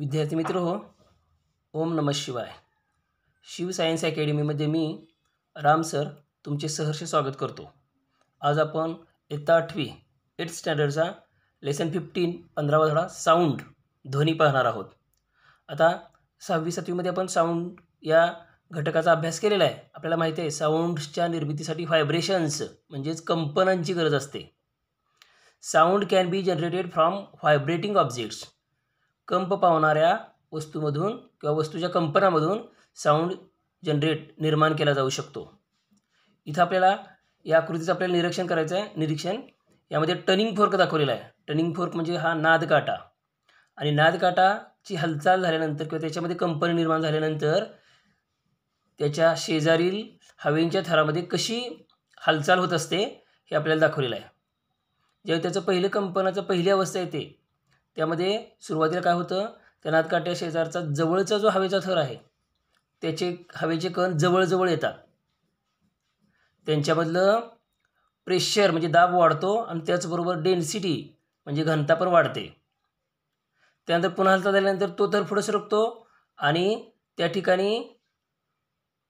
विद्यार्थी मित्र हो, ओम नमः शिवाय. शिव सायन्स अकॅडमीमध्ये मी राम सर तुमचे सहर्ष स्वागत करतो. आज आपण इयत्ता 8वी 8th स्टँडर्डचा लेसन 15 15वा धडा साऊंड ध्वनी पाहणार आहोत. आता 6वी 7वीमध्ये आपण साऊंड या घटकाचा अभ्यास केलेला आहे. आपल्याला माहिती आहे साऊंड्सच्या निर्मितीसाठी व्हायब्रेशन्स म्हणजेच कंपनांची गरज असते. Sound can be generated from vibrating objects. कंप पावणाऱ्या वस्तूमधून किंवा वस्तूच्या कंपनामधून साऊंड निर्माण केला जाऊ शकतो. इथं आपल्याला या आकृतीचं आपल्याला निरीक्षण करायचं आहे. निरीक्षण यामध्ये टर्निंग फोर्क दाखवलेला आहे. टर्निंग फोर्क म्हणजे हा नादकाटा आणि नादकाटाची हालचाल झाल्यानंतर किंवा त्याच्यामध्ये कंपन निर्माण झाल्यानंतर त्याच्या शेजारील हवेच्या थरामध्ये कशी हालचाल होत असते हे आपल्याला दाखवलेलं आहे. जेव्हा त्याचं पहिलं कंपनाचं पहिली अवस्था येते त्यामध्ये सुरुवातीला काय होतं, त्या नादकाट्या शेजारचा जवळचा जो हवेचा थर आहे त्याचे हवेचे कण जवळजवळ येतात. त्यांच्यामधलं प्रेशर म्हणजे दाब वाढतो आणि त्याचबरोबर डेन्सिटी म्हणजे घनता पण वाढते. त्यानंतर पुन्हा हालचाल झाल्यानंतर तो थर पुढे सरकतो आणि त्या ठिकाणी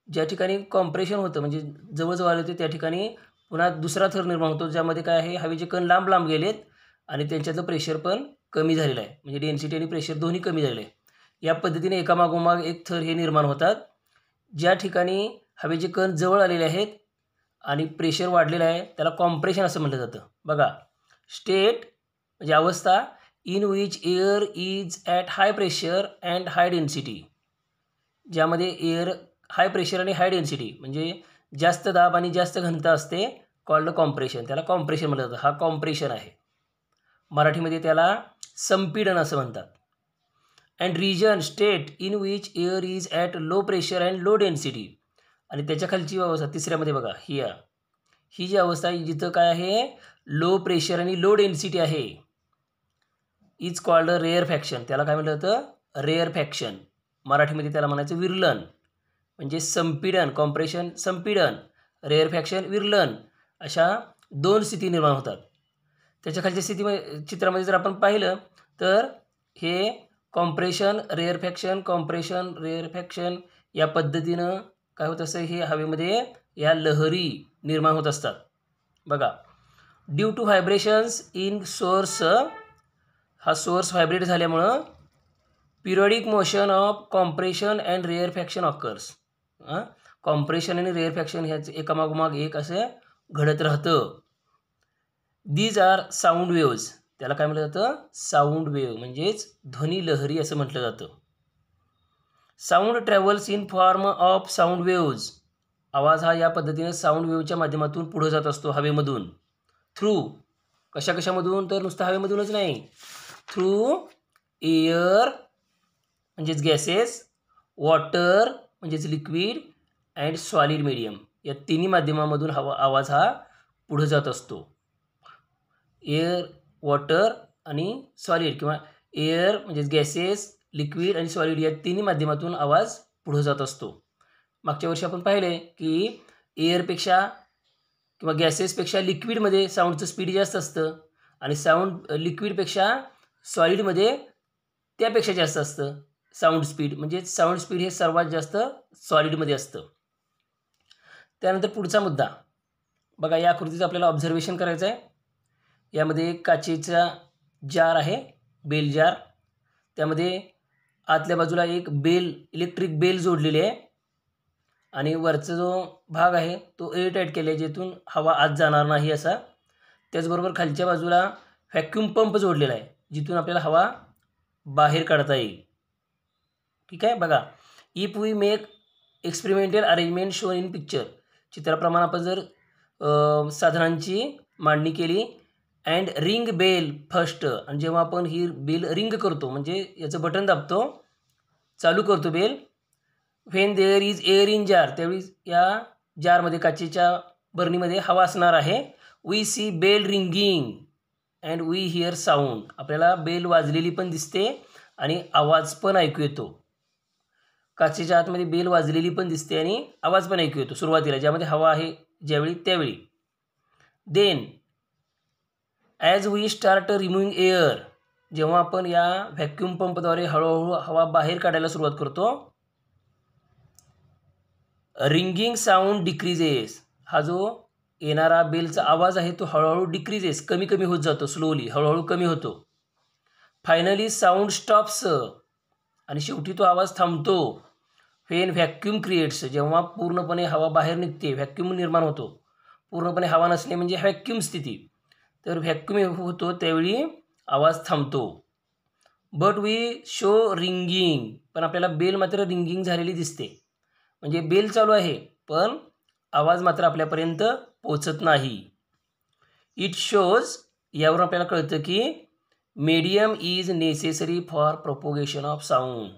ज्या ठिकाणी कॉम्प्रेशन होतं म्हणजे जवळजवळ आले होते त्या ठिकाणी पुन्हा दुसरा थर निर्माण होतो, ज्यामध्ये काय आहे हवेचे कण लांब लांब गेलेत आणि त्यांच्यातलं प्रेशर पण कमी झालेलं आहे. म्हणजे डेन्सिटी आणि प्रेशर दोन्ही कमी झालेले आहे. या पद्धतीने एकामागोमाग एक थर हे निर्माण होतात. ज्या ठिकाणी हवेचे कण जवळ आलेले आहेत आणि प्रेशर वाढलेलं आहे त्याला कॉम्प्रेशन असं म्हटलं जातं. बघा, स्टेट म्हणजे अवस्था in which air is at high pressure and high density. ज्यामध्ये एअर हाय प्रेशर आणि हाय डेन्सिटी म्हणजे जास्त दाब आणि जास्त घनता असते, कॉल्ड कॉम्प्रेशन. त्याला कॉम्प्रेशन म्हटलं जातं. हा कॉम्प्रेशन आहे. मराठीमध्ये त्याला संपीडन असं म्हणतात. And region state in which air is at low pressure and low density. आणि त्याच्या खालची अवस्था तिसऱ्यामध्ये बघा, ही जी अवस्था आहे जिथं काय आहे लो प्रेशर आणि लो डेन्सिटी आहे इज कॉल्ड रेअर फॅक्शन. त्याला काय म्हटलं जातं, रेअर फॅक्शन. मराठीमध्ये त्याला म्हणायचं विरलन. म्हणजे संपीडन, कॉम्प्रेशन संपीडन, रेअर फॅक्शन विरलन, अशा दोन स्थिती निर्माण होतात. त्याच्या खालच्या चित्रामध्ये जर आपण पाहिलं तर हे कॉम्प्रेशन रेअर फॅक्शन या पद्धतीनं काय होत असतं, हे हवेमध्ये या लहरी निर्माण होत असतात. बघा, due to vibrations in source, हा सोर्स व्हायब्रेट झाल्यामुळं periodic motion of compression and rarefaction occurs. Compression आणि रेअर फॅक्शन ह्याच एकामागोमाग एक असं घडत राहतं. These are sound waves. त्याला काय म्हटलं जातं, साऊंड वेव्ह म्हणजेच ध्वनी लहरी असं म्हटलं जातं. Sound travels in form of sound waves. आवाज हा या पद्धतीने साऊंड वेव्हच्या माध्यमातून पुढे जात असतो हवेमधून. थ्रू कशामधून, तर नुसतं हवेमधूनच नाही, थ्रू एअर म्हणजेच गॅसेस, वॉटर म्हणजेच लिक्विड अँड सॉलिड मीडियम, या तिन्ही माध्यमामधून आवाज हा पुढे जात असतो. एअर, वॉटर आणि सॉलिड किंवा एअर म्हणजेच गॅसेस, लिक्विड आणि सॉलिड या तिन्ही माध्यमातून आवाज पुढे जात असतो. मागच्या वर्षी आपण पाहिले की एअरपेक्षा किंवा गॅसेसपेक्षा लिक्विडमध्ये साऊंडचं स्पीड जास्त असतं आणि लिक्विडपेक्षा सॉलिडमध्ये त्यापेक्षा जास्त असतं साऊंड स्पीड. म्हणजे साऊंड स्पीड हे सर्वात जास्त सॉलिडमध्ये असतं. त्यानंतर पुढचा मुद्दा बघा, या आकृतीचं आपल्याला ऑब्झर्वेशन करायचं आहे. यामध्ये एक काचेचा जार आहे, बेल जार. त्यामध्ये आतल्या बाजूला एक इलेक्ट्रिक बेल जोडलेली आहे आणि वरचा जो भाग आहे तो एअरटाईट केला आहे, जेथून हवा आत जाणार नाही असा. त्याचबरोबर खालच्या बाजूला व्हॅक्यूम पंप जोडलेला आहे, जिथून आपल्याला हवा बाहेर काढता येईल. ठीक आहे. बघा, if we make experimental arrangement shown in picture. चित्राप्रमाणे आपण जर साधनांची मांडणी केली अँड रिंग बेल फर्स्ट, आणि जेव्हा आपण ही बेल रिंग करतो म्हणजे याचं बटन दाबतो, चालू करतो bell, when there is air in jar, त्यावेळी या जारमध्ये काचेच्या बरणीमध्ये हवा असणार आहे. We see bell ringing and we hear sound. आपल्याला बेल वाजलेली पण दिसते आणि आवाज पण ऐकू येतो. काचेच्या आतमध्ये बेल वाजलेली पण दिसते आणि आवाज पण ऐकू येतो सुरुवातीला, ज्यामध्ये हवा आहे ज्यावेळी त्यावेळी. Then as we start removing air, जेव्हा आपण या व्हॅक्यूम पंपद्वारे हळूहळू हवा बाहेर काढायला सुरुवात करतो, रिंगिंग साऊंड डिक्रीजेस, हा जो येणारा बेलचा आवाज आहे तो हळूहळू डिक्रीजेस, कमी कमी होत जातो, स्लोली हळूहळू कमी होतो. फायनली साऊंड स्टॉप्स, आणि शेवटी तो आवाज थांबतो. व्हेन व्हॅक्यूम क्रिएट्स, जेव्हा पूर्णपणे हवा बाहेर निघते, व्हॅक्यूम निर्माण होतो. पूर्णपणे हवा नसणे म्हणजे व्हॅक्यूम स्थिती. तर व्हॅक्यूम होतो त्यावेळी आवाज थांबतो. बट वी शो रिंगिंग, पण आपल्याला बेल मात्र रिंगिंग झालेली दिसते. म्हणजे बेल चालू आहे पण आवाज मात्र आपल्यापर्यंत पोचत नाही. इट शोज, यावरून आपल्याला कळतं की medium is necessary for propagation of sound.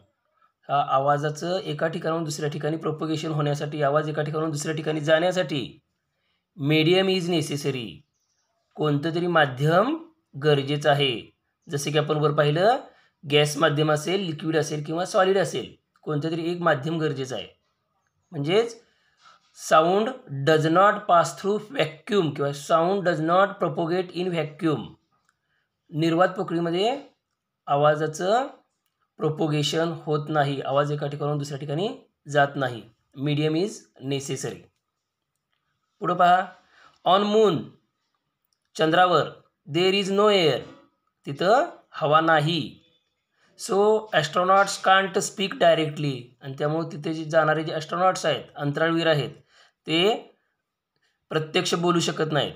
हा आवाजाचं एका ठिकाणाहून दुसऱ्या ठिकाणी प्रोपोगेशन होण्यासाठी, आवाज एका ठिकाणाहून दुसऱ्या ठिकाणी जाण्यासाठी मीडियम इज नेसेसरी, कोणतं तरी माध्यम गरजेचं आहे. जसे की आपण वर पाहिलं, गॅस माध्यम असेल, लिक्विड असेल किंवा सॉलिड असेल, कोणतं तरी एक माध्यम गरजेचं आहे. म्हणजेच sound does not pass through vacuum किंवा sound does not propagate in vacuum. निर्वात पोकळीमध्ये आवाजाचं प्रोपोगेशन होत नाही, आवाज एका ठिकाणाहून दुसऱ्या ठिकाणी जात नाही. Medium is necessary. पुढं पहा, ऑन मून, चंद्रावर, देर इज नो एअर, तिथं हवा नाही. So astronauts can't speak directly, आणि त्यामुळे तिथे जे जाणारे जे ॲस्ट्रॉनॉट्स आहेत, अंतराळवीर आहेत, ते प्रत्यक्ष बोलू शकत नाहीत.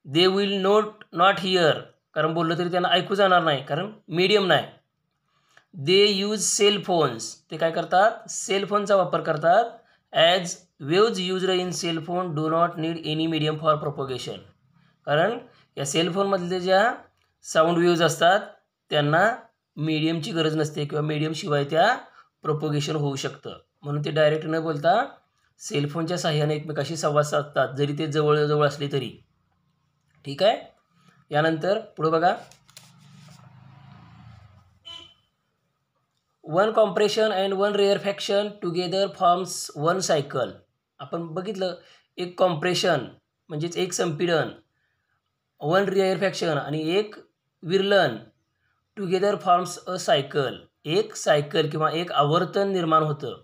दे विल नॉट हिअर, कारण बोललं तरी त्यांना ऐकू जाणार नाही, कारण मीडियम नाही. दे यूज सेल फोन्स, ते काय करतात, सेल फोनचा वापर करतात. As waves used in cell phone do not need any medium for propagation, कारण या सेलफोनमधले ज्या साऊंड वेव्ज असतात त्यांना मीडियमची गरज नसते किंवा मीडियमशिवाय त्या प्रोपोगेशन होऊ शकतं. म्हणून ते डायरेक्ट न बोलता सेलफोनच्या साहाय्याने एकमेकाशी संवाद साधतात, जरी ते जवळजवळ असले तरी. ठीक आहे. यानंतर पुढे बघा, one compression and one rarefaction together forms one cycle. आपण बघितलं, एक कॉम्प्रेशन म्हणजेच एक संपीडन, वन रेअरफॅक्शन आणि एक विरलन, टुगेदर फॉर्म्स अ सायकल, एक सायकल किंवा एक आवर्तन निर्माण होतं.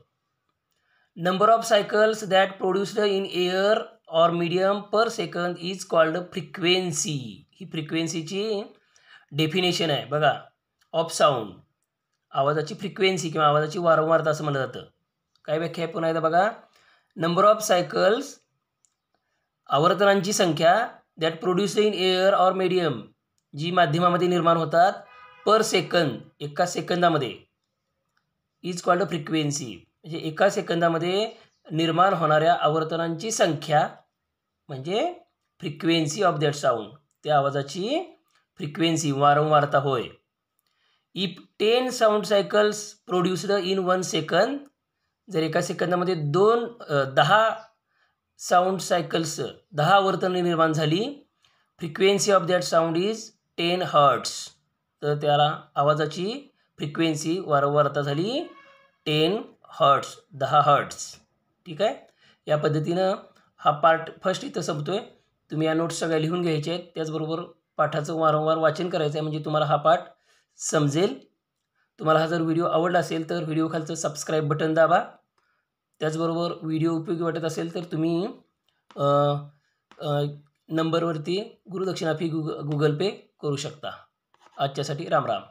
Number of cycles that produced in air or medium per second is called frequency. ही फ्रिक्वेन्सीची डेफिनेशन आहे बघा, ऑफ साऊंड, आवाजाची फ्रिक्वेन्सी किंवा आवाजाची वारंवारता असं म्हणलं जातं. काय व्याख्या आहे पुन्हा एकदा बघा, नंबर ऑफ सायकल्स, आवर्तनांची संख्या, that produced in air or medium, जी माध्यमामध्ये निर्माण होतात, पर सेकंद, एका सेकंदामध्ये, इज कॉल्ड फ्रिक्वेन्सी, म्हणजे एका सेकंदामध्ये निर्माण होणाऱ्या आवर्तनांची संख्या म्हणजे फ्रिक्वेन्सी ऑफ दॅट साऊंड, त्या आवाजाची फ्रिक्वेन्सी, वारंवारता होय. If 10 sound cycles produced in 1 second, जर एका सेकंदामध्ये 10 साऊंड सायकल्स, 10 आवर्तने निर्माण झाली, frequency of that sound is 10 hertz, तर त्याला आवाजाची फ्रिक्वेन्सी वारंवारता झाली 10 हर्ट्स, 10 हर्ट्स. ठीक आहे. या पद्धतीनं हा पार्ट फर्स्ट इथं संपतोय. तुम्ही या नोट्स सगळ्या लिहून घ्यायच्या आहेत, त्याचबरोबर पाठाचं वारंवार वाचन करायचं आहे, म्हणजे तुम्हाला हा पाठ समजेल. तुम्हाला हा जर व्हिडिओ आवडला असेल तर व्हिडिओ खालचं सबस्क्राईब बटन दाबा. त्याचबरोबर व्हिडिओ उपयोगी वाटत असेल तर तुम्ही नंबरवरती गुरुदक्षिणा फी गूगल पे करू शकता. आजच्यासाठी राम राम.